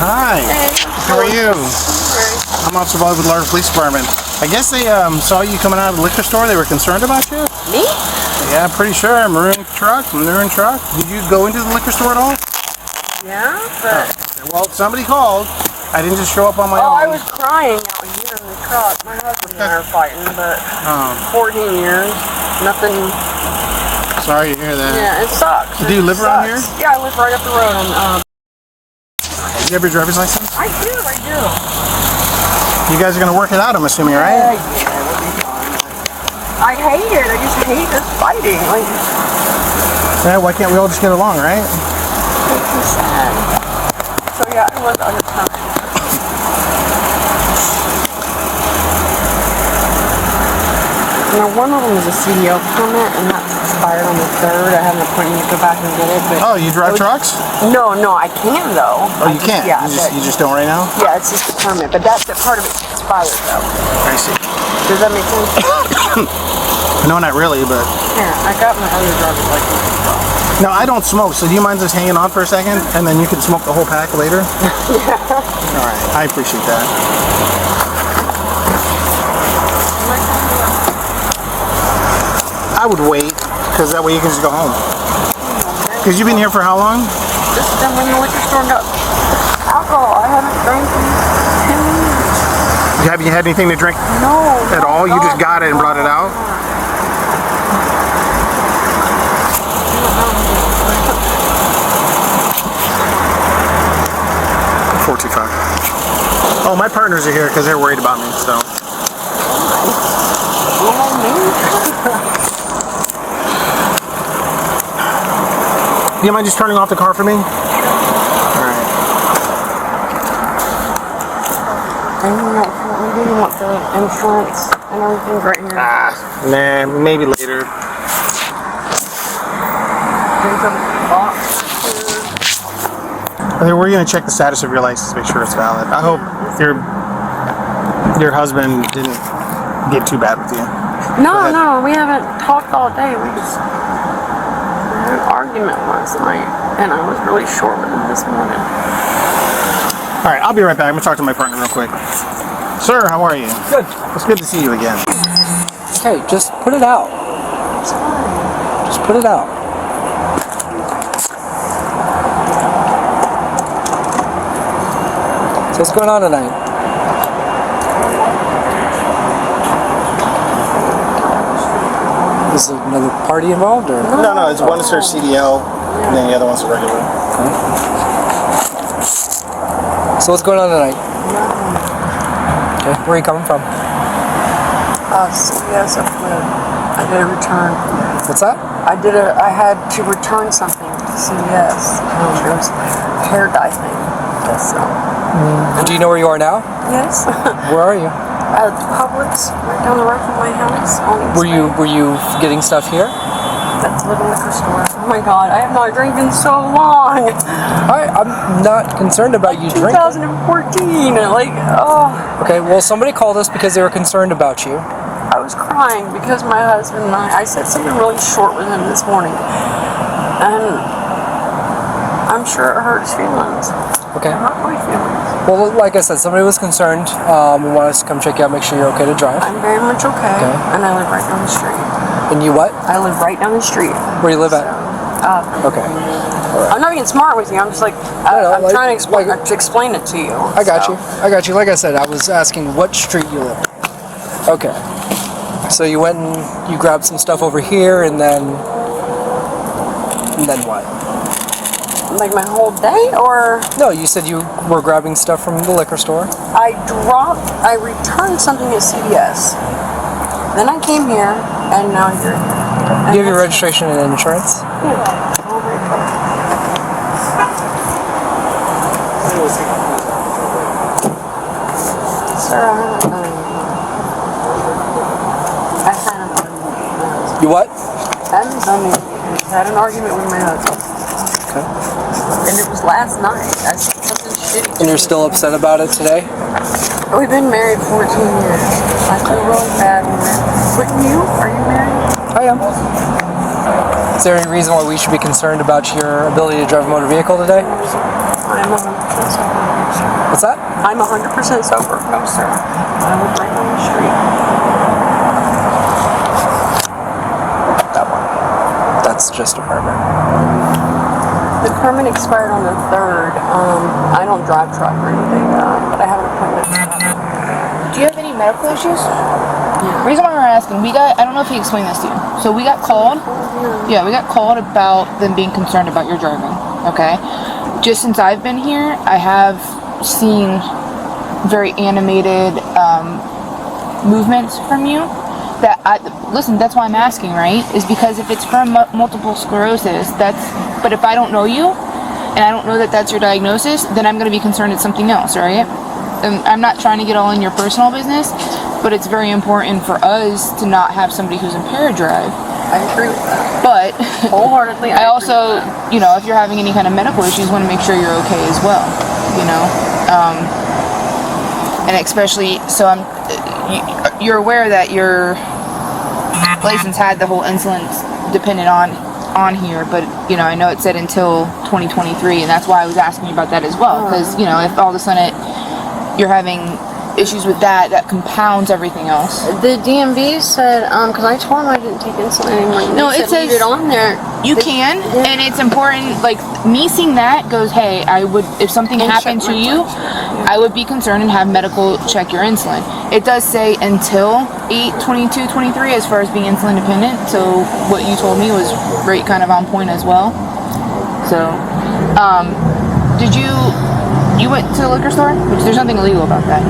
Hi. Hey. How are you? Great. I'm Officer Bobby with the Largo Police Department. I guess they saw you coming out of the liquor store. They were concerned about you? Me? Yeah, I'm pretty sure. Maroon truck. Did you go into the liquor store at all? Yeah, but... Okay. Well, somebody called. I didn't just show up on my own. Oh, I was crying out here in the truck. My husband and I are fighting, but 14 years, nothing... Sorry to hear that. Yeah, it sucks. Do you live around here? Yeah, I live right up the road on... Do you have your driver's license? I do. You guys are going to work it out, I'm assuming, right? Yeah, we'll be fine. I hate it. I just hate this fighting. Like... Yeah, why can't we all just get along, right? It's so sad. So yeah, I was out of time. Now one of them is a CDL permit, and that's expired on the 3rd. I have an appointment to go back and get it. But Oh, you drive trucks? No, I can though. Oh, you can't? Yeah, you just don't right now? Yeah, it's just a permit, but that part of it's expired though. I see. Does that make sense? No, not really, but... Here, I got my other driver's license. No, I don't smoke, so do you mind just hanging on for a second? And then you can smoke the whole pack later? Yeah. Alright, I appreciate that. I would wait, because that way you can just go home. Because you've been here for how long? Just then when the liquor store got alcohol. I haven't drank in 10 years. Have you had anything to drink at all? You just got it and brought it out? $425. Oh, my partners are here because they're worried about me, so. Do you mind just turning off the car for me? Alright. We didn't want the insurance and everything right here. Nah, maybe later. There's a box here. We're going to check the status of your license to make sure it's valid. I hope your husband didn't get too bad with you. No, we haven't talked all day. We had an argument last night, and I was really short with him this morning. Alright, I'll be right back. I'm going to talk to my partner real quick. Sir, how are you? Good. It's good to see you again. Hey, just put it out. Just put it out. So what's going on tonight? Is there another party involved, or? No, it's one is her CDL, and then the other one's a regular. Okay. So what's going on tonight? Okay, where are you coming from? CVS up there. I did a return. What's that? I had to return something to CVS. It was a hair dye thing. So. Do you know where you are now? Yes. Where are you? Publix, right down the road from my house. Were you getting stuff here? That's a little liquor store. Oh my God, I have not drank in so long. I'm not concerned about you drinking. 2014, Okay, well somebody called us because they were concerned about you. I was crying because my husband and I said something really short with him this morning. And I'm sure it hurt his feelings. Okay. It hurt my feelings. Well, like I said, somebody was concerned. We wanted us to come check you out, make sure you're okay to drive. I'm very much okay. And I live right down the street. And you what? I live right down the street. Where do you live at? Okay. Right. I'm not being smart with you. I'm just I'm trying to explain it to you. I got you. Like I said, I was asking what street you live on. Okay. So you went and you grabbed some stuff over here, and then what? Like my whole day, or? No, you said you were grabbing stuff from the liquor store. I returned something at CVS. Then I came here, and now you're here. Do you have your registration and insurance? Yeah. Sir, I haven't done anything. I had an argument. You what? I haven't done anything. I had an argument with my husband. Okay. And it was last night. I said something shitty. And you're still upset about it today? We've been married 14 years. I feel really bad. Wouldn't you? Are you married? I am. Is there any reason why we should be concerned about your ability to drive a motor vehicle today? I I'm 100% sober. What's that? I'm 100% sober. No, sir. I live right on the street. That one. That's just a permit. The permit expired on the 3rd. I don't drive truck or anything, but I have an appointment. Do you have any medical issues? The reason why we're asking, I don't know if he explained this to you. So we got called. Yeah, we got called about them being concerned about your driving. Okay? Just since I've been here, I have seen very animated movements from you. Listen, that's why I'm asking, right? Is because if it's from multiple sclerosis, but if I don't know you, and I don't know that that's your diagnosis, then I'm going to be concerned it's something else, right? And I'm not trying to get all in your personal business, but it's very important for us to not have somebody who's impaired drive. I agree with that. But Wholeheartedly, I also, if you're having any kind of medical issues, want to make sure you're okay as well, and especially, so you're aware that your license had the whole insulin dependent on here, but I know it said until 2023, and that's why I was asking you about that as well, because if all of a sudden you're having issues with that compounds everything else. The DMV said, because I told him I didn't take insulin anymore. No, it says leave it on there. You can, and it's important. Like me seeing that goes, hey, I would, if something happened to you, I would be concerned and have medical check your insulin. It does say until 8/22/23 as far as being insulin dependent. So what you told me was right, kind of on point as well. So, did you went to the liquor store? Which there's nothing illegal about that.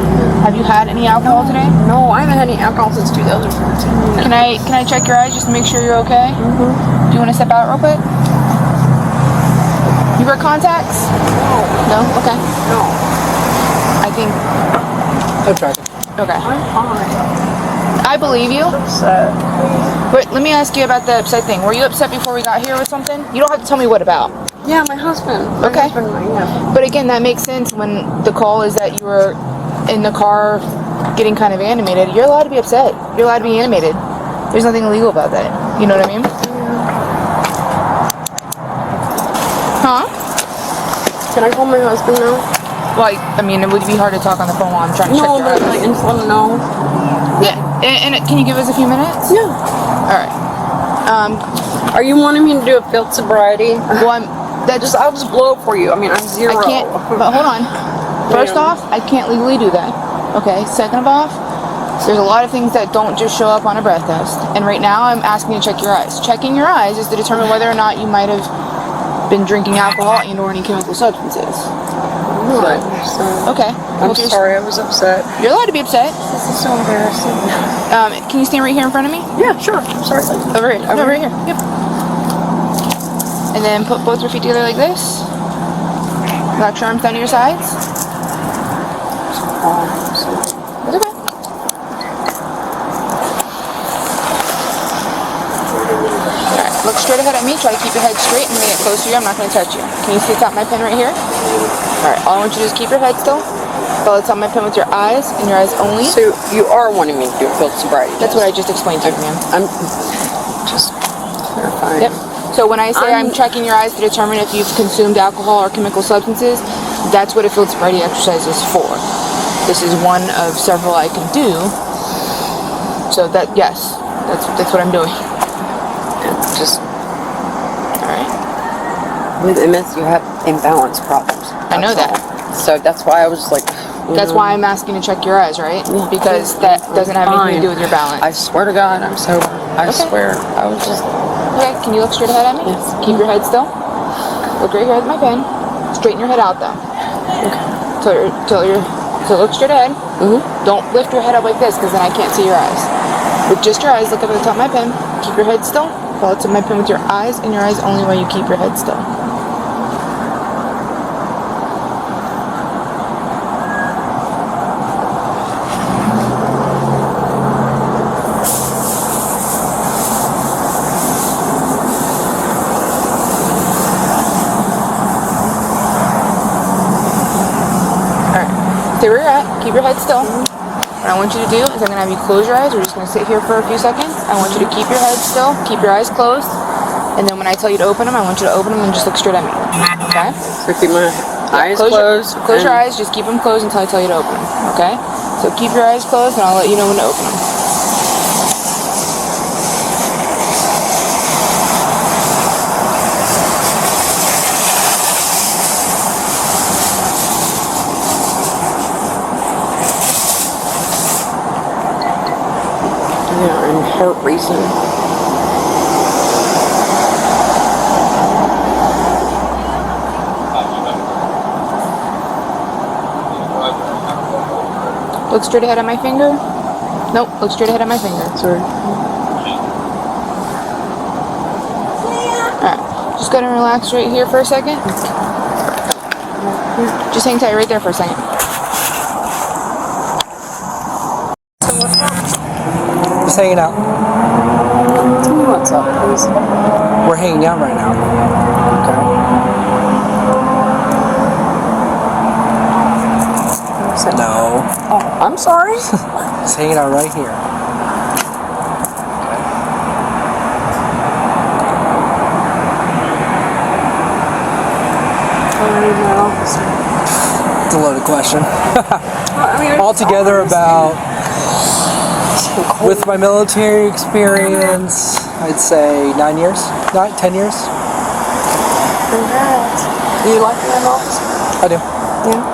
Have you had any alcohol today? No, I haven't had any alcohol since 2014. Can I check your eyes just to make sure you're okay? Mm-hmm. Do you want to step out real quick? You wear contacts? No. No? Okay. No. I think. I've tried. Okay. I'm fine. I believe you. I'm upset. But let me ask you about the upset thing. Were you upset before we got here with something? You don't have to tell me what about. Yeah, my husband. Okay. Yeah. But again, that makes sense when the call is that you were in the car getting kind of animated. You're allowed to be upset. You're allowed to be animated. There's nothing illegal about that. You know what I mean? Huh? Can I call my husband now? Well, I mean, it would be hard to talk on the phone while I'm trying to check No, your but eyes. like, just let him know. Yeah. And can you give us a few minutes? Yeah. All right. Are you wanting me to do a field sobriety? Well, I'll just blow it for you. I mean, I'm zero. I can't. But hold on. First off, I can't legally do that. Okay. Second of all, there's a lot of things that don't just show up on a breath test. And right now, I'm asking you to check your eyes. Checking your eyes is to determine whether or not you might have been drinking alcohol and/or any chemical substances. What? Okay. I'm sorry. I was upset. You're allowed to be upset. This is so embarrassing. Can you stand right here in front of me? Yeah, sure. I'm sorry. Over here. Over here. Yep. And then put both your feet together like this. Relax your arms down to your sides. That's okay. Alright, look straight ahead at me. Try to keep your head straight. I'm going to get close to you. I'm not going to touch you. Can you see the top of my pen right here? Alright, all I want you to do is keep your head still. Follow the top of my pen with your eyes and your eyes only. So you are wanting me to do a field sobriety? That's what I just explained to you, ma'am. I'm just clarifying. Yep. So when I say I'm checking your eyes to determine if you've consumed alcohol or chemical substances, that's what a field sobriety exercise is for. This is one of several I can do. So yes, that's what I'm doing. It's just All right. with MS, you have imbalance problems. I know that. So that's why I was like. That's why I'm asking to check your eyes, right? Yeah. Because that doesn't have anything to do with your balance. I swear to God, I'm sober. I swear. I was just. Okay, can you look straight ahead at me? Yes. Keep your head still. Look right here at my pen. Straighten your head out though. Okay. So look straight ahead. Mm-hmm. Don't lift your head up like this because then I can't see your eyes. With just your eyes, look up at the top of my pen. Keep your head still. Follow to my pen with your eyes and your eyes only while you keep your head still. Stay where you're at. Keep your head still. What I want you to do is I'm going to have you close your eyes. We're just going to sit here for a few seconds. I want you to keep your head still. Keep your eyes closed. And then when I tell you to open them, I want you to open them and just look straight at me. Okay? So keep my Eyes close closed. Close your and- eyes. Just keep them closed until I tell you to open them. Okay? So keep your eyes closed, and I'll let you know when to open them. Yeah, and heart racing. Look straight ahead at my finger. Nope, look straight ahead at my finger. Sorry. Alright, just go ahead and relax right here for a second. Just hang tight right there for a second. Just hanging out. Tell me what's up, please. We're hanging out right now. Okay. No. Oh, I'm sorry. Just hanging out right here. It's a loaded question. Altogether, about, with my military experience, I'd say 9 years, 10 years. Congrats. Do you like being an officer? I do. Yeah.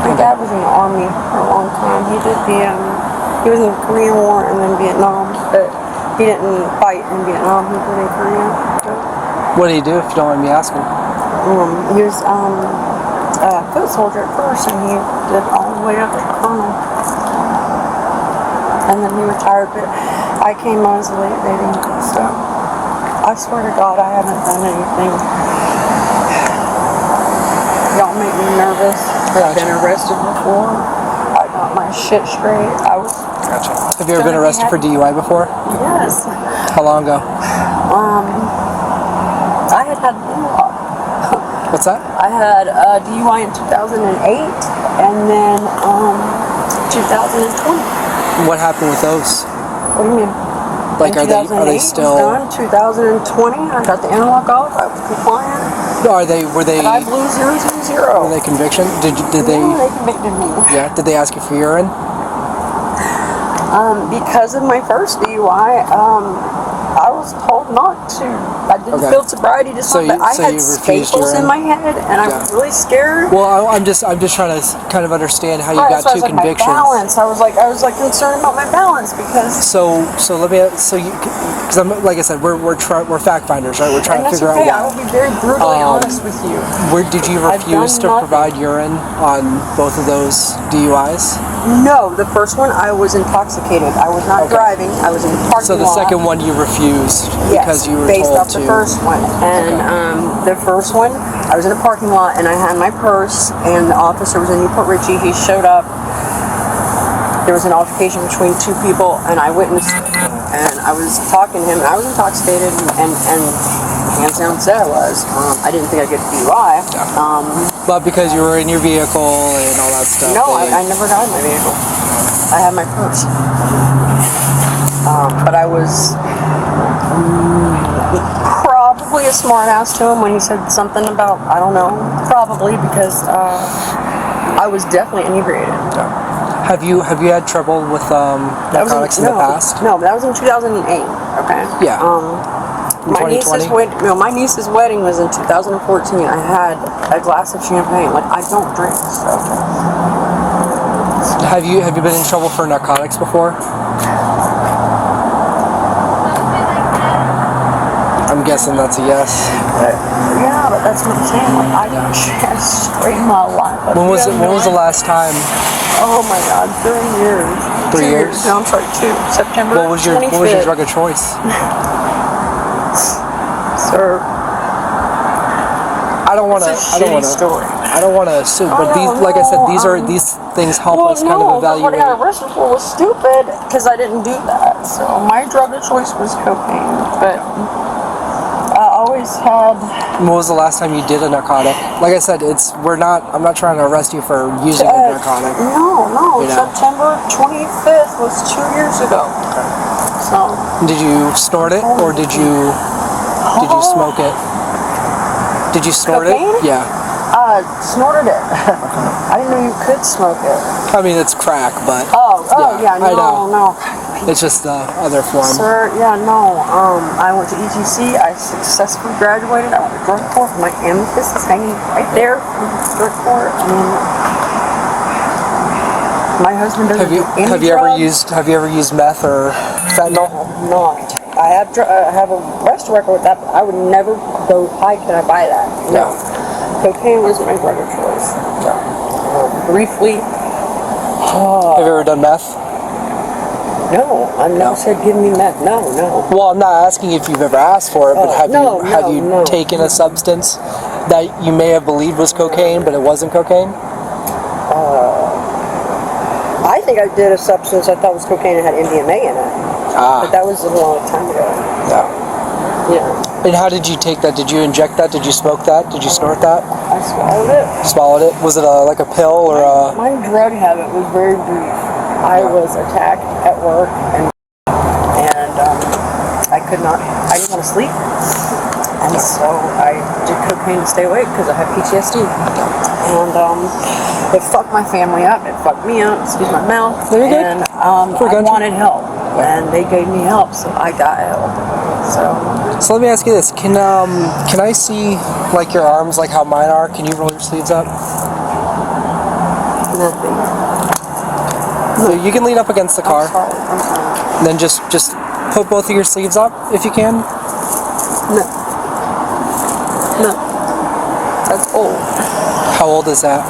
My dad was in the Army for a long time. He did he was in the Korean War and then Vietnam, but he didn't fight in Vietnam. He did in Korea. What do you do if you don't mind me asking? He was a foot soldier at first, and he did all the way up to colonel. And then he retired, but I came as a late baby, so I swear to God I haven't done anything. Y'all make me nervous. I've been arrested before. I got my shit straight. Gotcha. Have you ever been arrested for DUI before? Yes. How long ago? I had DUI. What's that? I had DUI in 2008 and then 2020. What happened with those? What do you mean? Like, in are they 2008 still? was done. 2020, I got the interlock off. I was compliant. Were they? And I blew 000. Were they conviction? Did they? Yeah, they convicted me. Yeah. Did they ask you for urine? Because of my first DUI, I was told not to. I didn't Okay. feel sobriety to So but I you had refused staples urine? in my head, and I was really scared. Well, I'm just trying to kind of understand how you Right, got so I two was like, convictions. my balance. I was like concerned about my balance because. So let me. So you, because I'm like I said, we're fact finders, right? We're trying And to that's figure okay. out I will be very brutally honest with you. Where did you I've refuse to done provide urine on both of those DUIs? No, the first one I was intoxicated. I was not driving. I was in the parking lot. So the second one you refused because you were based told off the first one. And the first one, I was in a parking lot and I had my purse, and the officer was in Newport Richie. He showed up. There was an altercation between two people, and I witnessed it. And I was talking to him, and I was intoxicated, and hands down said I was. I didn't think I'd get a DUI. But because you were in your vehicle and all that stuff. No, I never got in my vehicle. I had my purse. But I was probably a smart ass to him when he said something about, I don't know, probably because I was definitely inebriated. Have you had trouble with narcotics in the past? No, but that was in 2008. Okay. Yeah. My niece's wedding was in 2014. I had a glass of champagne. Like, I don't drink stuff. Have you been in trouble for narcotics before? I'm guessing that's a yes. Yeah, but that's what I'm saying. Like, I just straighten my life up. When was the last time? Oh my God, 3 years. 3 years? No, I'm sorry, 2. September. What was your 25th. drug of choice? Sir. I don't want to assume, but like I said, these things help us kind of evaluate. What I got arrested for was stupid because I didn't do that. So my drug of choice was cocaine, but I always had. When was the last time you did a narcotic? Like I said, I'm not trying to arrest you for using a narcotic. No. You know? September 25th was 2 years ago. So. Did you snort it or did you smoke it? Did you snort Cocaine? it? Yeah. Snorted it. I didn't know you could smoke it. I mean, it's crack, but Yeah, I know. no. It's just the other form. Sir, yeah, no. I went to ETC. I successfully graduated. I went to drug court. My amethyst is hanging right there from drug court. I mean, my husband doesn't do any Have you drugs. ever used meth or fentanyl? Not. I have a arrest record with that, but I would never go, hi, can I buy that? No. Cocaine was my drug of choice. Briefly. Have you ever done meth? No, I never said give me meth. No. Well, I'm not asking if you've ever asked for it, but have you taken a substance that you may have believed was cocaine, but it wasn't cocaine? I think I did a substance I thought was cocaine and had MDMA in it. But that was a long time ago. Yeah. And how did you take that? Did you inject that? Did you smoke that? Did you snort that? I swallowed it. Swallowed it? Was it like a pill or a... My drug habit was very brief. I was attacked at work and I didn't want to sleep. And so I did cocaine to stay awake because I had PTSD. And it fucked my family up. It fucked me up. Excuse my mouth. And I wanted help. And they gave me help, so I got help. So let me ask you this: Can I see like your arms, like how mine are? Can you roll your sleeves up? nothing. So you can lean up against the car. I'm sorry. And then just put both of your sleeves up if you can. No. That's old. How old is that?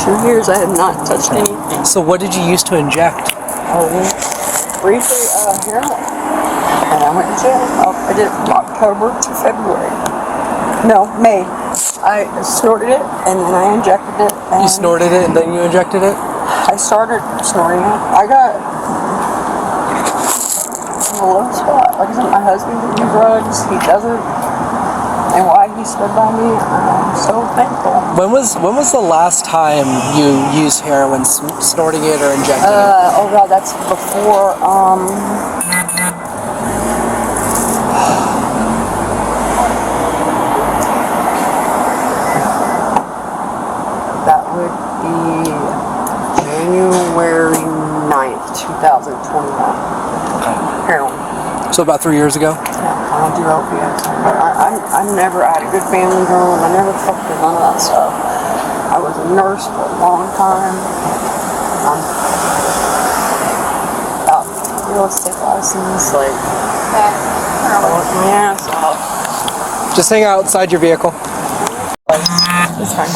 2 years I have not touched anything. So what did you use to inject? Briefly, heroin. And I went to jail. I did it from October to February. No, May. I snorted it and then I injected it. And You snorted it and then you injected it? I started snorting it. I got in a low spot. Like I said, my husband didn't do drugs. He doesn't. And why he stood by me, I'm so thankful. When was the last time you used heroin, snorting it or injecting it? Oh God, that's before, that would be January 9th, 2021. Heroin. So about 3 years ago? Yeah, I don't do opiates. I never had a good family growing up. I never fucked with none of that stuff. I was a nurse for a long time. Got real estate license, like, I worked my ass off. Just hang outside your vehicle. It's fine.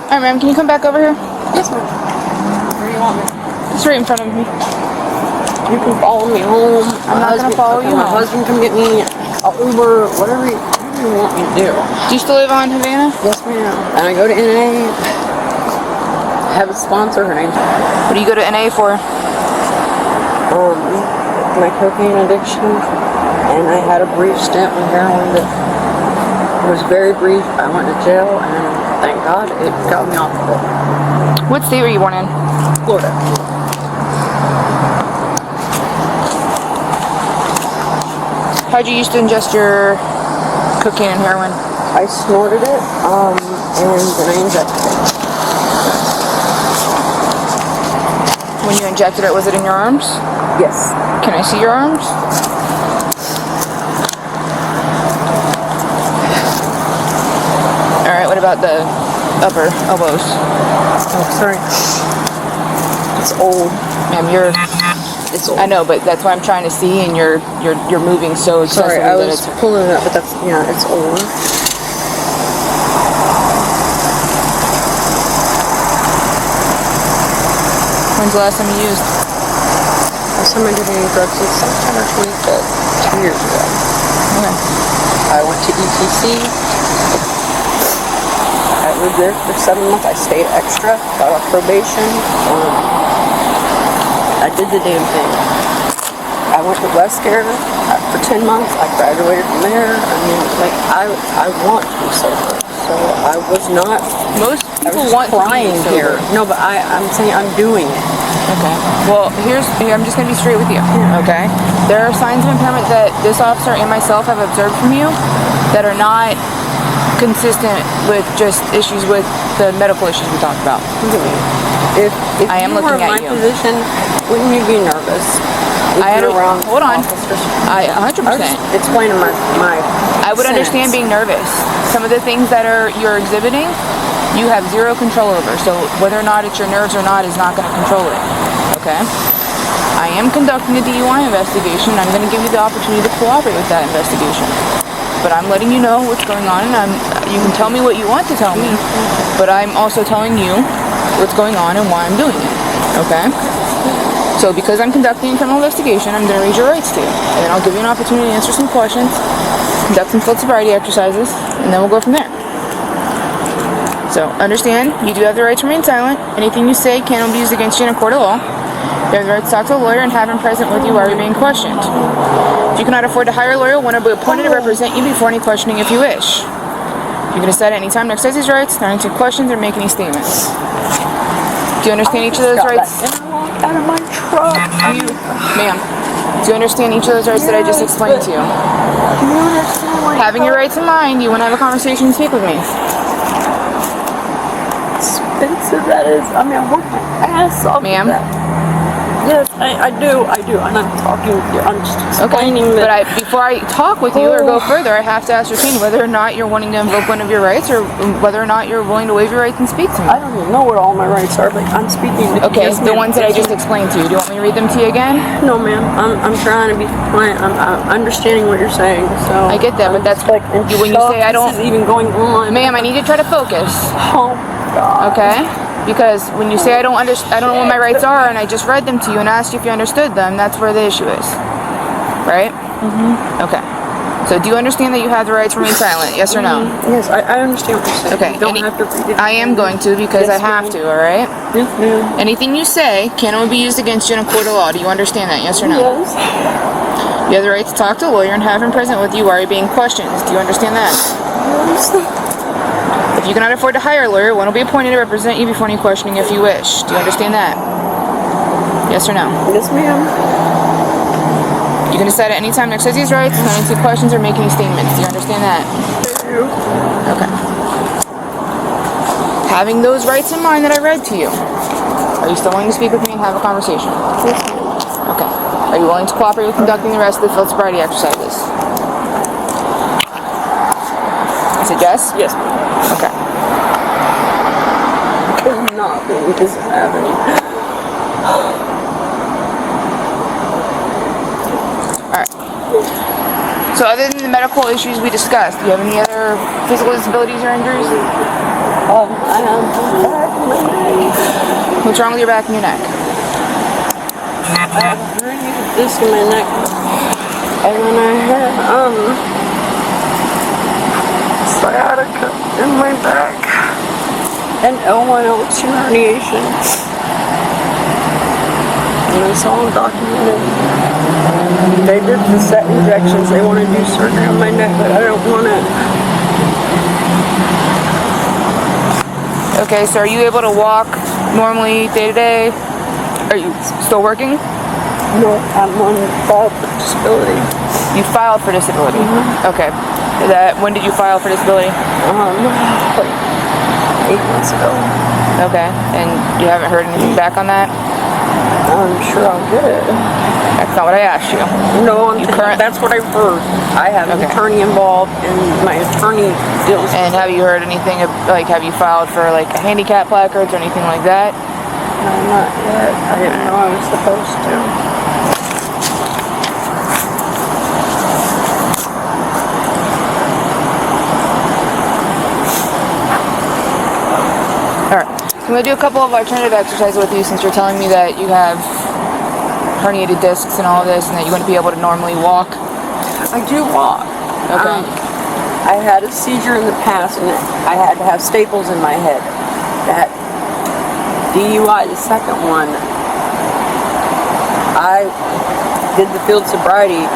Alright, ma'am, can you come back over here? Yes, ma'am. Where do you want me? Just right in front of me. You can follow me home. I'm not gonna follow you My home. husband can get me. I'll Uber, whatever you want me to do. Do you still live on Havana? Yes, ma'am. And I go to NA. I have a sponsor. Her name's What do you go to NA for? my cocaine addiction, and I had a brief stint with heroin that was very brief. I went to jail, and thank God it got me off of it. What state were you born in? Florida. How'd you used to ingest your cocaine and heroin? I snorted it, and then I injected it. When you injected it, was it in your arms? Yes. Can I see your arms? Alright, what about the upper elbows? Oh, sorry. It's old. Ma'am, It's old. I know, but that's why I'm trying to see, and you're moving so excessively. Sorry, I that was it's- pulling it up, but that's, it's old. When's the last time you used? Last time I did any drugs was September 25th, 2 years ago. Okay. I went to ETC. I lived there for 7 months. I stayed extra, got off probation. I did the damn thing. I went to Westcare for 10 months. I graduated from there. I mean, like, I want to be sober. So I was not. Most I people was want crying to be here. sober. No, but I'm saying I'm doing it. Okay. Well, I'm just going to be straight with you. Okay. There are signs of impairment that this officer and myself have observed from you that are not consistent with just issues with the medical issues we talked about. If I am you were looking in at my you. position, wouldn't you be nervous? If you're around hold on. officers? I 100%. I was just explaining my I would understand being nervous. Some of the things that you're exhibiting, you have zero control over. So whether or not it's your nerves or not is not going to control it. Okay? I am conducting a DUI investigation. I'm going to give you the opportunity to cooperate with that investigation. But I'm letting you know what's going on, and you can tell me what you want to tell me. But I'm also telling you what's going on and why I'm doing it. Okay? So because I'm conducting a criminal investigation, I'm going to read your rights to you. And then I'll give you an opportunity to answer some questions, conduct some field sobriety exercises, and then we'll go from there. So understand, you do have the right to remain silent. Anything you say cannot be used against you in a court of law. You have the right to talk to a lawyer and have him present with you while you're being questioned. If you cannot afford to hire a lawyer, one will be appointed to represent you before any questioning if you wish. You can decide at any time to exercise these rights, not answer questions, or make any statements. Do you understand each of those rights? Out of my truck. Ma'am, do you understand each of those rights that I just explained to you? Do you understand my Having your rights in mind, you want to have a conversation and speak with me. expensive that is? I mean, I work my ass off. Ma'am? Yes, I do, and I'm talking with you. I'm just explaining But that. before I talk with you or go further, I have to ascertain whether or not you're wanting to invoke one of your rights or whether or not you're willing to waive your rights and speak to me. I don't even know what all my rights are, but I'm speaking to Okay, yes, the ma'am. ones that I just explained to you. Do you want me to read them to you again? No, ma'am. I'm trying to be quiet. I'm understanding what you're saying. So I get that, but that's like in when you shock say I don't. This is even going on. Ma'am, I need you to try to focus. Oh God. Okay? Because when you say I don't know what my rights are, and I just read them to you and asked you if you understood them, that's where the issue is. Right? Mm-hmm. Okay. So do you understand that you have the right to remain silent? Yes or no? Yes, I understand what you're saying. Okay. You don't have to read it. I am going to because Yes, I have ma'am. to, alright? Yes, ma'am. Anything you say can only be used against you in a court of law. Do you understand that? Yes or no? Yes. You have the right to talk to a lawyer and have him present with you while you're being questioned. Do you understand that? Yes. If you cannot afford to hire a lawyer, one will be appointed to represent you before any questioning if you wish. Do you understand that? Yes or no? Yes, ma'am. You can decide at any time to exercise these rights, not answer questions, or make any statements. Do you understand that? Okay. Having those rights in mind that I read to you, are you still willing to speak with me and have a conversation? Yes, ma'am. Okay. Are you willing to cooperate with conducting the rest of the field sobriety exercises? I said yes? Yes, ma'am. Okay. I'm not going to have any. Alright. So other than the medical issues we discussed, do you have any other physical disabilities or injuries? I have back in my neck. What's wrong with your back and your neck? I have a herniated disc in my neck. And then I had, sciatica in my back. And L1, L2 herniation. And it's all documented. They did the set injections. They want to do surgery on my neck, but I don't want it. Okay, so are you able to walk normally day to day? Are you still working? No, I'm on filed for disability. You filed for disability. Mm-hmm. Okay. When did you file for disability? Like 8 months ago. Okay. And you haven't heard anything back on that? I'm sure I'll get it. That's not what I asked you. No, that's what I've heard. I have an Okay. attorney involved, and my attorney deals. And have you heard anything, have you filed for like a handicap placards or anything like that? No, not yet. I didn't know I was supposed to. Alright. I'm going to do a couple of alternative exercises with you since you're telling me that you have herniated discs and all of this and that you wouldn't be able to normally walk. I do walk. Okay. I had a seizure in the past, and I had to have staples in my head. That DUI, the second one, I did the field sobriety,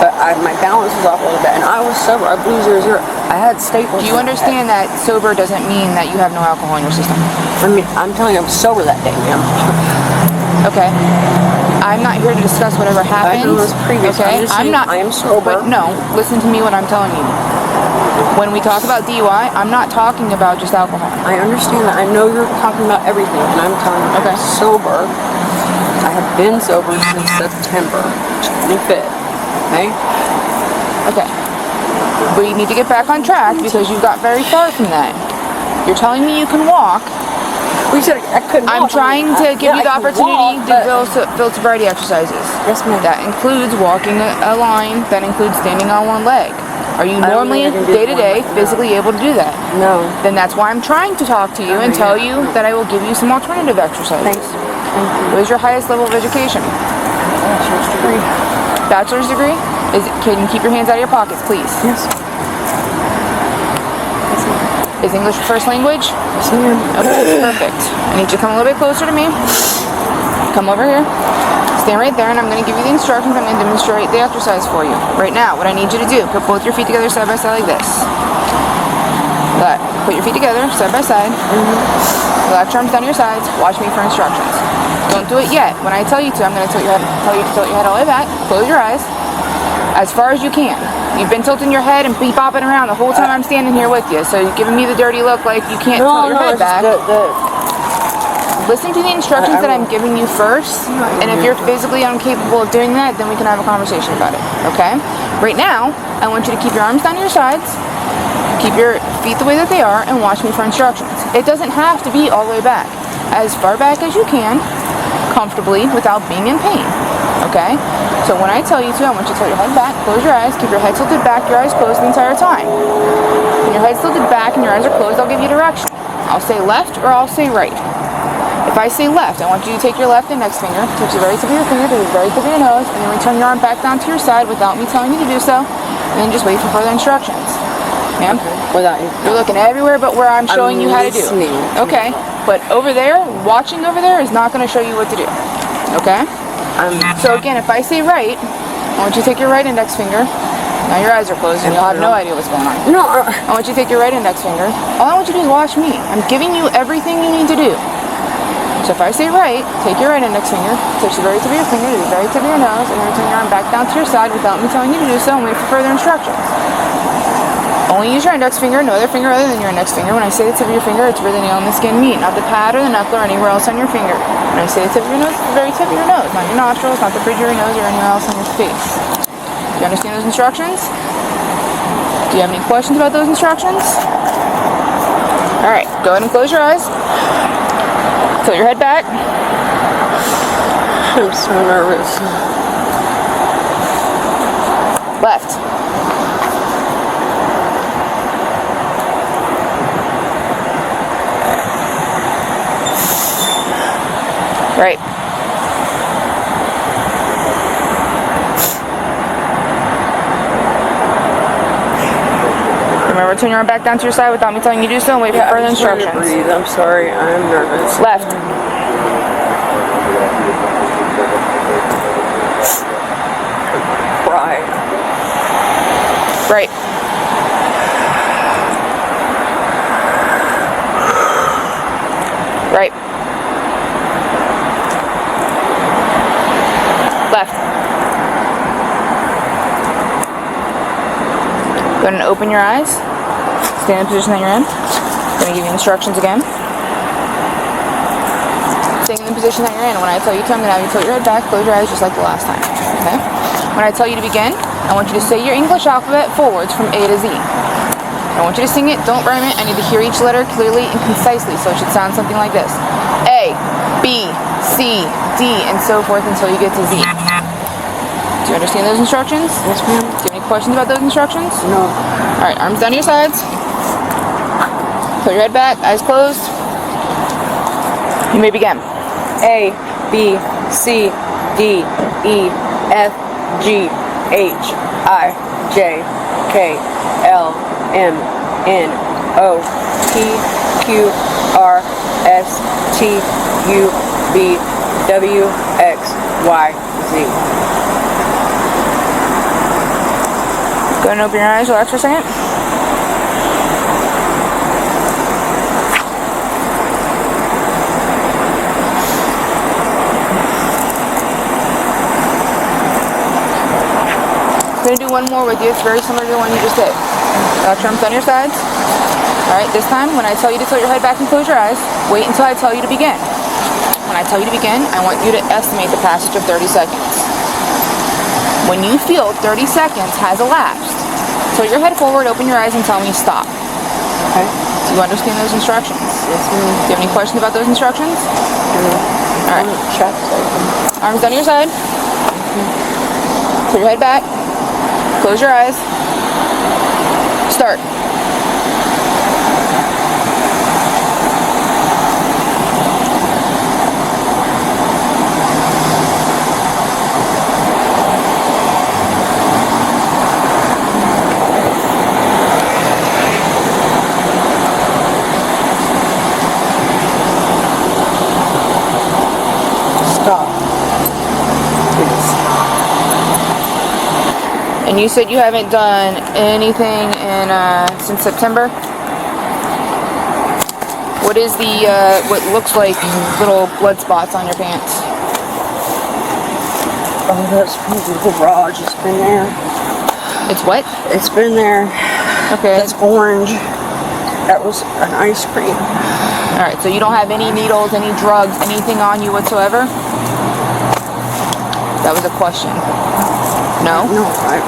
but my balance was off a little bit, and I was sober. I blew 0-0. I had staples. Do you understand that sober doesn't mean that you have no alcohol in your system? I mean, I'm telling you, I was sober that day, ma'am. Okay. I'm not here to discuss whatever happened. I know it was previous. Okay. I'm just saying, not. I am sober. But no, listen to me what I'm telling you. When we talk about DUI, I'm not talking about just alcohol. I understand that. I know you're talking about everything, and I'm telling you, Okay. I'm sober. I have been sober since September 25th. Okay? Okay. But you need to get back on track because you got very far from that. You're telling me you can walk. We said I couldn't I'm walk. trying to give you the opportunity to build sobriety exercises. Yes, ma'am. That includes walking a line. That includes standing on one leg. Are you I don't normally, think I can do day to day, one leg, no. physically able to do that? No. Then that's why I'm trying to talk to you and tell you that I will give you some alternative exercises. Thanks. Thank you. What is your highest level of education? Bachelor's degree. Bachelor's degree? Can you keep your hands out of your pockets, please? Yes. Is English your first language? Yes, ma'am. Okay, perfect. I need you to come a little bit closer to me. Come over here. Stand right there, and I'm going to give you the instructions. I'm going to demonstrate the exercise for you. Right now, what I need you to do, put both your feet together side by side like this. Good. Put your feet together side by side. Relax your arms down your sides. Watch me for instructions. Don't do it yet. When I tell you to, I'm going to tell you to tilt your head all the way back. Close your eyes. As far as you can. You've been tilting your head and bopping around the whole time I'm standing here with you. So you're giving me the dirty look like you can't tilt your head back. Listen to the instructions that I'm giving you first, and if you're physically incapable of doing that, then we can have a conversation about it, okay? Right now, I want you to keep your arms down your sides, keep your feet the way that they are, and watch me for instructions. It doesn't have to be all the way back. As far back as you can, comfortably, without being in pain, okay? So when I tell you to, I want you to tilt your head back, close your eyes, keep your head tilted back, your eyes closed the entire time. When your head's tilted back and your eyes are closed, I'll give you direction. I'll say left or I'll say right. If I say left, I want you to take your left index finger, touch the very tip of your finger to the very tip of your nose, and then return your arm back down to your side without me telling you to do so, and then just wait for further instructions. Ma'am? Without you. You're looking everywhere but where I'm showing you how to do. Okay, but over there, watching over there is not going to show you what to do. Okay? So again, if I say right, I want you to take your right index finger. Now your eyes are closed and you'll have no idea what's going on. No. I want you to take your right index finger. All I want you to do is watch me. I'm giving you everything you need to do. So if I say right, take your right index finger, touch the very tip of your finger to the very tip of your nose, and then return your arm back down to your side without me telling you to do so, and wait for further instructions. Only use your index finger, no other finger other than your index finger. When I say the tip of your finger, it's where the nail and the skin meet, not the pad or the knuckle or anywhere else on your finger. When I say the tip of your nose, it's the very tip of your nose, not your nostrils, not the bridge of your nose or anywhere else on your face. Do you understand those instructions? Do you have any questions about those instructions? Alright, go ahead and close your eyes. Tilt your head back. I'm so nervous. Left. Right. Remember, turn your arm back down to your side without me telling you to do so, and wait for further instructions. Breathe. I'm sorry. I'm nervous. Left. Right. Right. Right. Left. Go ahead and open your eyes. Stay in the position that you're in. I'm going to give you instructions again. Stay in the position that you're in. When I tell you to, I'm going to have you tilt your head back, close your eyes just like the last time. Okay? When I tell you to begin, I want you to say your English alphabet forwards from A to Z. I want you to sing it, don't rhyme it. I need to hear each letter clearly and concisely, so it should sound something like this. A, B, C, D, and so forth until you get to Z. Do you understand those instructions? Yes, ma'am. Do you have any questions about those instructions? No. Alright, arms down to your sides. Put your head back, eyes closed. You may begin. A, B, C, D, E, F, G, H, I, J, K, L, M, N, O, P, Q, R, S, T, U, V, W, X, Y, Z. Go ahead and open your eyes, relax for a second. I'm going to do one more with you. It's very similar to the one you just did. Got your arms on your sides. Alright, this time, when I tell you to tilt your head back and close your eyes, wait until I tell you to begin. When I tell you to begin, I want you to estimate the passage of 30 seconds. When you feel 30 seconds has elapsed, tilt your head forward, open your eyes, and tell me stop. Okay. Do you understand those instructions? Yes, ma'am. Do you have any questions about those instructions? Alright. Arms down to your side. Put your head back. Close your eyes. Start. Stop. And you said you haven't done anything in since September? What is the what looks like little blood spots on your pants? Oh, that's from the garage. It's been there. It's what? It's been there. Okay. It's orange. That was an ice cream. Alright, so you don't have any needles, any drugs, anything on you whatsoever? That was a question. No? No, I...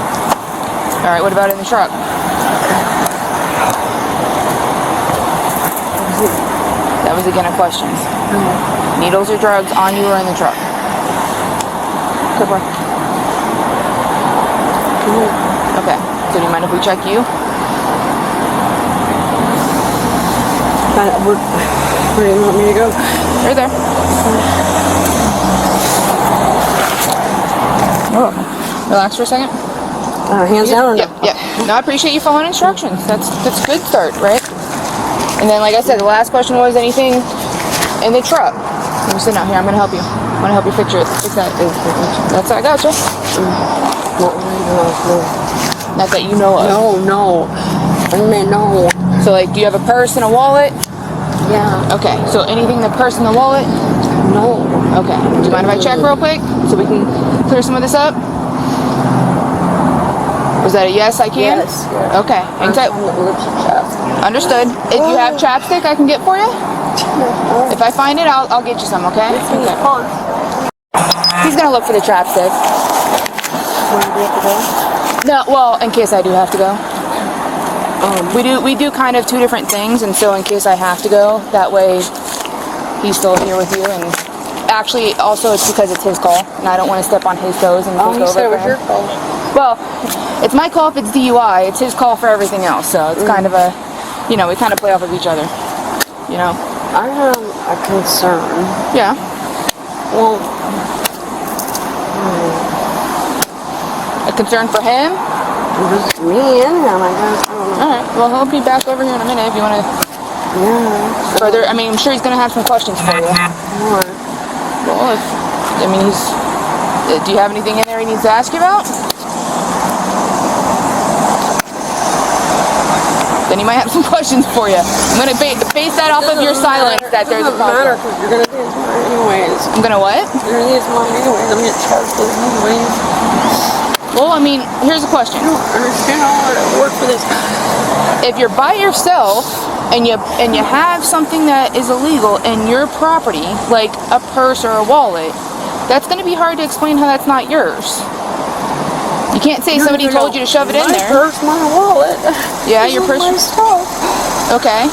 Alright, what about in the truck? That was again a question. Needles or drugs on you or in the truck? Good work. Okay, so do you mind if we check you? Where do you want me to go? Right there. Oh, relax for a second. Hands down. Yep, yep. No, I appreciate you following instructions. That's a good start, right? And then, like I said, the last question was anything in the truck. Let me sit down here. I'm gonna help you. I'm gonna help you fix that. That's I gotcha. Not that you know of. No. I mean, no. So, like, do you have a purse and a wallet? Yeah. Okay. So, anything in the purse and the wallet? No. Okay. Do you mind if I check real quick so we can clear some of this up? Was that a yes? I can. Yes. Okay. Hang tight. Understood. If you have chapstick, I can get for you. If I find it, I'll get you some. Okay. He's gonna look for the chapstick. Where do we have to go? No. Well, in case I do have to go. We do kind of two different things, and so in case I have to go, that way he's still here with you. And actually, also it's because it's his call, and I don't want to step on his toes and take You over said it for was him. your call. Well, it's my call if it's DUI. It's his call for everything else. So it's kind of a, we kind of play off of each other. You know. I have a concern. Yeah. Well, A concern for him. just me and him, I guess. I don't know. All right. Well, he'll be back over here in a minute if you want to Yeah. further. I mean, I'm sure he's gonna have some questions for you. What? Well, do you have anything in there he needs to ask you about? Then he might have some questions for you. I'm gonna base that off of your silence that there's a It doesn't matter problem. because you're gonna use mine anyways. I'm gonna what? You're gonna use mine anyways. I'm gonna charge this anyways. Well, I mean, here's a question. I don't understand how hard I work for this. If you're by yourself and you have something that is illegal in your property, like a purse or a wallet, that's gonna be hard to explain how that's not yours. You can't say somebody told you to shove it in My there. purse, my wallet. Yeah, This your is purse. my stuff. Okay.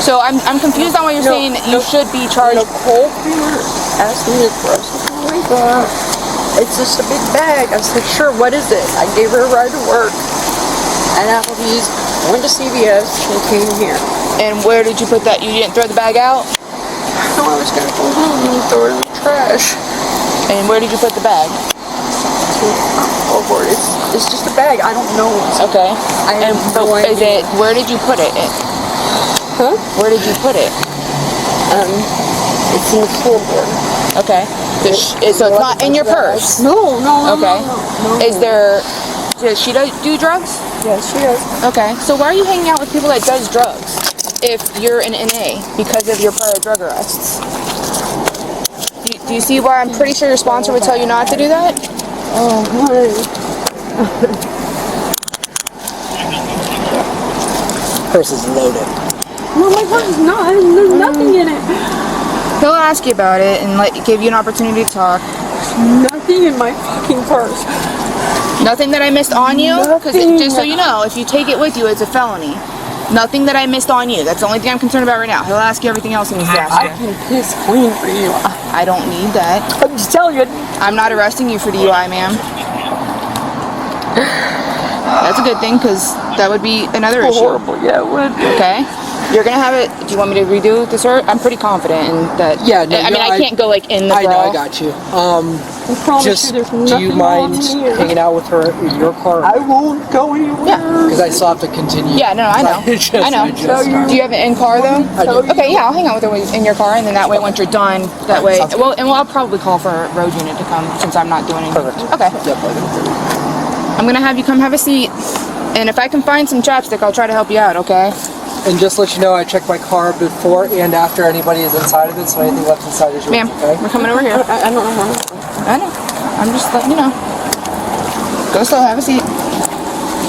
So I'm confused on what you're saying that you should be charged. Nicole asked me to throw something away, but it's just a big bag. I said, sure, what is it? I gave her a ride to work at Applebee's, went to CVS, and came here. And where did you put that? You didn't throw the bag out? No, I was gonna go home and throw it in the trash. And where did you put the bag? Oh, Lord, it's just a bag. I don't know. Okay. I have no Is idea. it? Where did you put it? Huh? Where did you put it? It's in the floorboard. Okay. So it's not in your purse. No. Okay. No. Is there? Does she do drugs? Yes, she is. Okay. So why are you hanging out with people that does drugs if you're an NA because of your prior drug arrests? Do you see why I'm pretty sure your sponsor would tell you not to do that? Oh, honey. purse is loaded. No, my purse is not. There's nothing in it. He'll ask you about it and give you an opportunity to talk. Nothing in my fucking purse. Nothing that I missed on you? Because Nothing. just so you know, if you take it with you, it's a felony. Nothing that I missed on you. That's the only thing I'm concerned about right now. He'll ask you everything else he needs to ask I you. can piss clean for you. I don't need that. I'm just telling you. I'm not arresting you for DUI, ma'am. That's a good thing, because that would be another issue. Horrible. Yeah, it would. Okay? You're gonna have it. Do you want me to redo the search? I'm pretty confident in that. Yeah, no, I mean, I can't go in the I know, bra. I got you. I promise Just, you there's do nothing you mind wrong here. hanging out with her in your car? I won't go anywhere. Yeah. Because I still have to continue. Yeah, no, I know. I know. Do you have it in car though? I do. Okay, yeah, I'll hang out with her in your car, and then that way, once you're done, that way. Sounds good. Well, and I'll probably call for a road unit to come since I'm not doing anything. Perfect. Okay. Yep, I'm gonna have you come have a seat, and if I can find some chapstick, I'll try to help you out. Okay? And just to let you know, I check my car before and after anybody is inside of it, so anything left inside is yours, Ma'am, okay? we're coming over here. I don't know how. I know. I'm just letting you know. Go slow. Have a seat.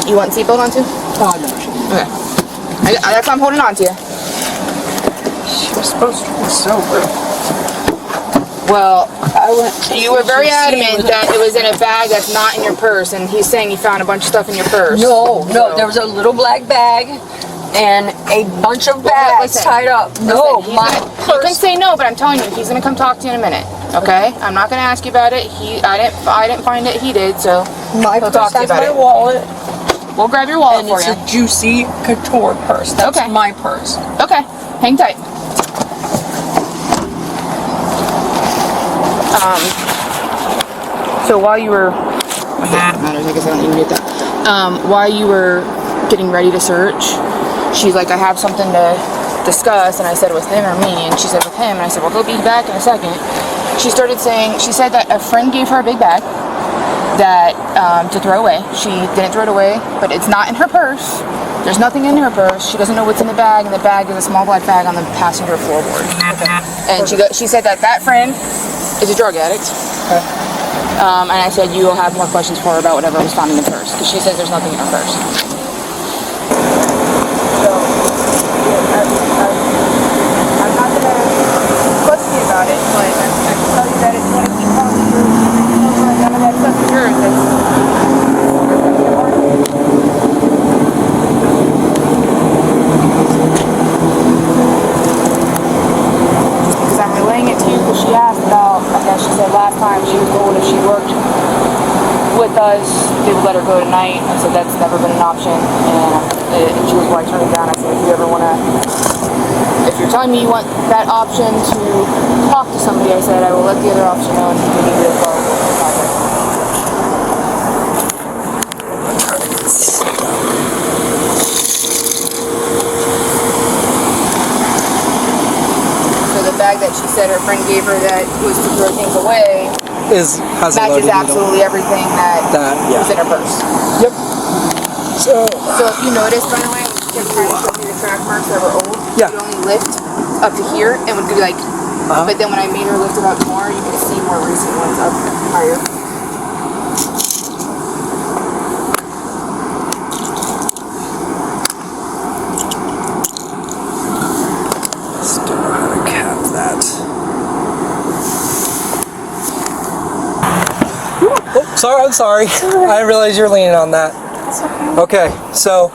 You want seatbelt on too? Oh, no, Okay. That's why I'm holding on to you. She was supposed to be sober. Well, I went. you were very adamant that it was in a bag that's not in your purse, and he's saying he found a bunch of stuff in your purse. No, So- there was a little black bag and a bunch of bags listen, tied up. No, Listen, my you can purse. say no, but I'm telling you, he's gonna come talk to you in a minute. Okay? I'm not gonna ask you about it. I didn't find it. He did. So My he'll purse talk to you has about my it. wallet, We'll grab your wallet and for it's you. a juicy couture purse. That's Okay. my purse. Okay. Hang tight. So while you were, matters. I guess I don't even get that. While you were getting ready to search, she's like, I have something to discuss, and I said, with him or me? And she said, with him. And I said, well, he'll be back in a second. She started saying, she said that a friend gave her a big bag that to throw away. She didn't throw it away, but it's not in her purse. There's nothing in her purse. She doesn't know what's in the bag, and the bag is a small black bag on the passenger floorboard. And she said that friend is a drug addict. Okay. And I said, you will have more questions for her about whatever was found in the purse, because she says there's nothing in her purse. So, I'm not going to question you about it, but I can tell you that if you want to keep talking through, none of that stuff is yours. Because I'm relaying it to you because she asked about, I guess she said last time she was told if she worked with us, they would let her go tonight. I said that's never been an option, and she was like turning down. I said, if you ever want to, if you're telling me you want that option to talk to somebody, I said I will let the other option know and we can give you a call. So the bag that she said her friend gave her that was to throw things away has a matches loaded needle. absolutely everything that was in her purse. Yep. So, if you notice, by the way, when she kept trying to show me the track marks that were old, Yeah. it would only lift up to here and would be like, but then when I made her lift it up more, you could see more recent ones up higher. just don't know how to cap that. Oh, sorry, I'm sorry. I didn't realize you were leaning on that. Okay, so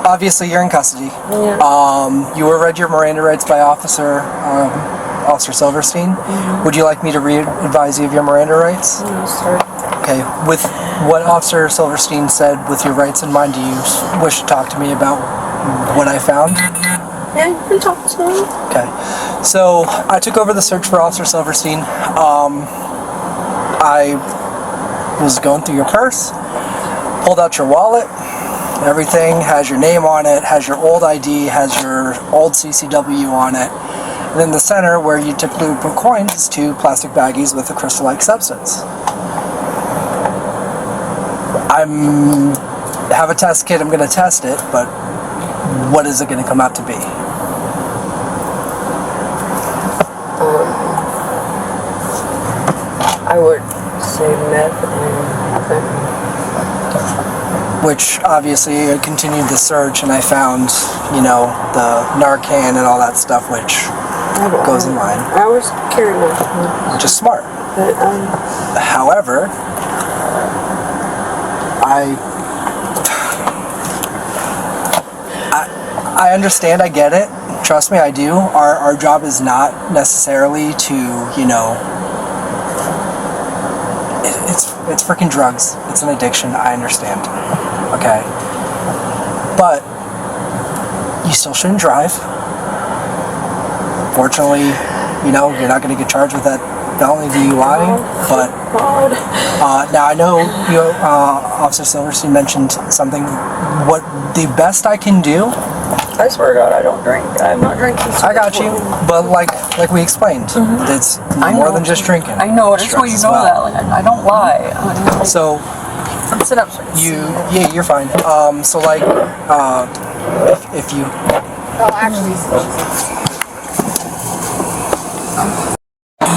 obviously you're in custody. Yeah. You were read your Miranda rights by Officer Silverstein. Would you like me to re-advise you of your Miranda rights? No, sir. Okay, with what Officer Silverstein said, with your rights in mind, do you wish to talk to me about what I found? Yeah, you can talk to me. Okay, so I took over the search for Officer Silverstein. I was going through your purse, pulled out your wallet. Everything has your name on it, has your old ID, has your old CCW on it. And in the center, where you typically would put coins, is 2 plastic baggies with a crystal-like substance. I have a test kit, I'm going to test it, but what is it going to come out to be? I would say meth and fentanyl. which obviously I continued the search and I found, you know, the Narcan and all that stuff, which goes in line. I was carrying Narcan. Which is smart. But, However, I understand, I get it. Trust me, I do. Our job is not necessarily to, you know, it's freaking drugs. It's an addiction. I understand. Okay. But you still shouldn't drive. Fortunately, you know, you're not going to get charged with that felony DUI. But now I know you, Officer Silverstein mentioned something. What the best I can do. I swear to God, I don't drink. I'm not drinking. I got you, but like we explained, it's more than just drinking. I know. That's why you know that. Like, I don't lie. So sit up. yeah, you're fine. So like, if you. Oh, actually.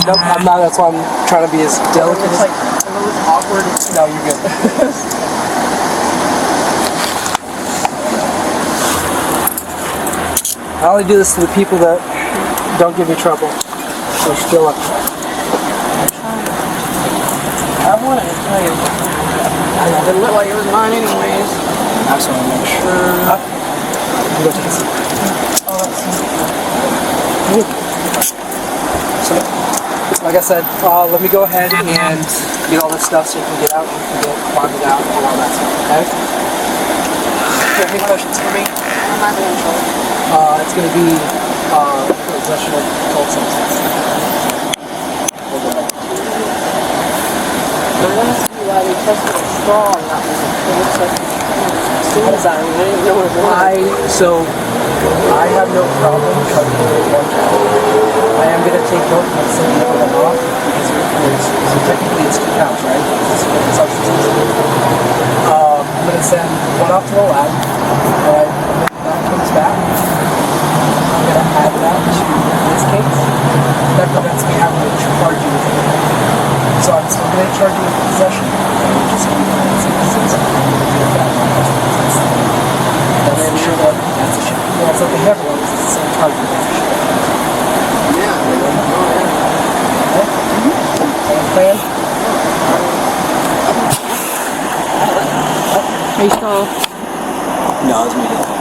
Nope, I'm not. That's why I'm trying to be as delicate. It's like a little awkward. No, you're good. I only do this to the people that don't give me trouble. So still up. I wanted to tell you. It didn't look like it was mine anyways. I just want to make sure. You go take a seat. So, like I said, let me go ahead and get all this stuff so you can get out, you can get bonded out and all that stuff, okay? Do you have any questions for me? I'm not being told. It's going to be possession of controlled substance. I'm going to see why they tested a straw on that one. It looks like suicide. I didn't know what it was. I have no problem charging you with one count. I am going to take both of them and put them off because so technically it's 2 counts, right? It's substances. I'm going to send one off to the lab. Alright, when that comes back, I'm going to add that to this case. That prevents me having to charge you with it. So I'm still going to charge you with possession. Just keep it at 6. And then sure that that's a shit. Yeah, it's like the heavy ones, it's the same charge as a shit. Plan? Are you still? No, it's me.